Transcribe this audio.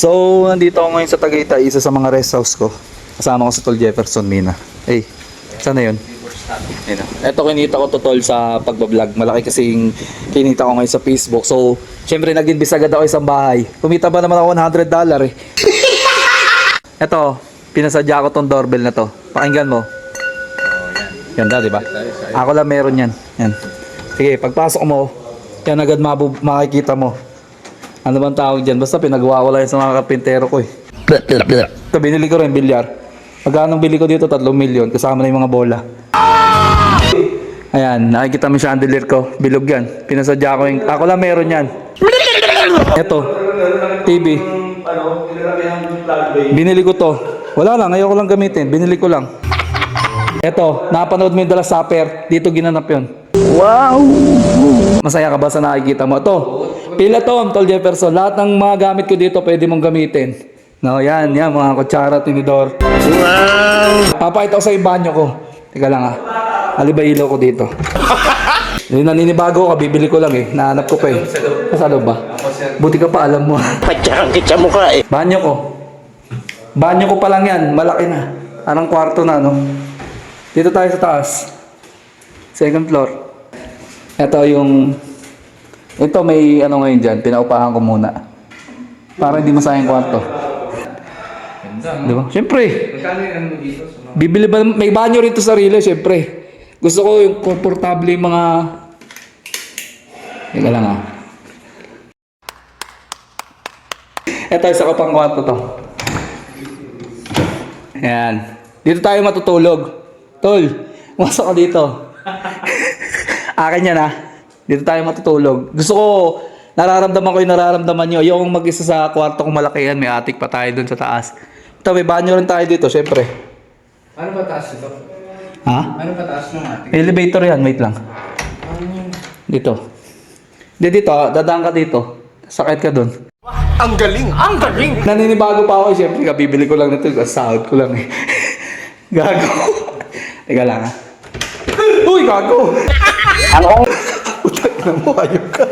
So, nandito ako ngayon sa Tagaytay, isa sa mga rest house ko. Kasama ko si Tol Jefferson Mina. Hey, saan na yun? Ito kinita ko to, Tol, sa pagbablog. Malaki kasing kinita ko ngayon sa Facebook. So, syempre nag-invest agad ako isang bahay. Kumita ba naman ako $100 eh. Ito, pinasadya ko tong doorbell na to. Pakinggan mo. Ganda, di ba? Ako lang meron yan. Yan. Sige, pagpasok mo, yan agad makikita mo. Ano bang tawag dyan? Basta pinagawa ko lang sa mga kapintero ko eh. Ito, binili ko rin bilyar. Magkano bili ko dito? 3 million. Kasama na yung mga bola. Ayan, nakikita mo yung chandelier ko. Bilog yan. Pinasadya ko yung... Ako lang meron yan. Ito, TV. Binili ko to. Wala lang, ayoko lang gamitin. Binili ko lang. Ito, napanood mo yung The Last Supper. Dito ginanap yun. Wow! Masaya ka ba sa nakikita mo? Ito, pila to, Tol Jefferson. Lahat ng mga gamit ko dito pwede mong gamitin. No, yan, mga kutsara, tinidor. Wow! Papakita ko sa yung banyo ko. Teka lang ha. Aliba-ilaw ko dito. Yung naninibago ka, bibili ko lang eh. Nahanap ko pa eh. Sa loob ba? Buti ka pa, alam mo. Patsakang kitsa mo ka eh. Banyo ko. Banyo ko pa lang yan. Malaki na. Anong kwarto na, no? Dito tayo sa taas. Second floor. Ito yung... Ito may ano ngayon dyan. Pinaupahan ko muna. Para hindi masayang kwarto. Diba? Siyempre. Bibili ba? May banyo rito sa sarili, siyempre. Gusto ko yung komportable yung mga... Teka lang ha. Ito, isa ko pang kwarto to. Ayan. Dito tayo matutulog. Tol, masok ka dito. Akin yan ha. Dito tayo matutulog. Gusto ko, nararamdaman ko yung nararamdaman nyo. Yung mag-isa sa kwarto kong malaki yan. May attic pa tayo dun sa taas. Ito, may banyo rin tayo dito, syempre. Ano ba taas ito? Ha? Ano ba taas ng ating? Elevator yan, wait lang. Dito. Dito, dadaan ka dito. Sakit ka dun. Ang galing! Ang galing! Naninibago pa ako, syempre, kabibili ko lang nito. Sahod ko lang eh. Gago. Teka lang ha. Uy, gago! Ano? Putak na mo, ayok ka.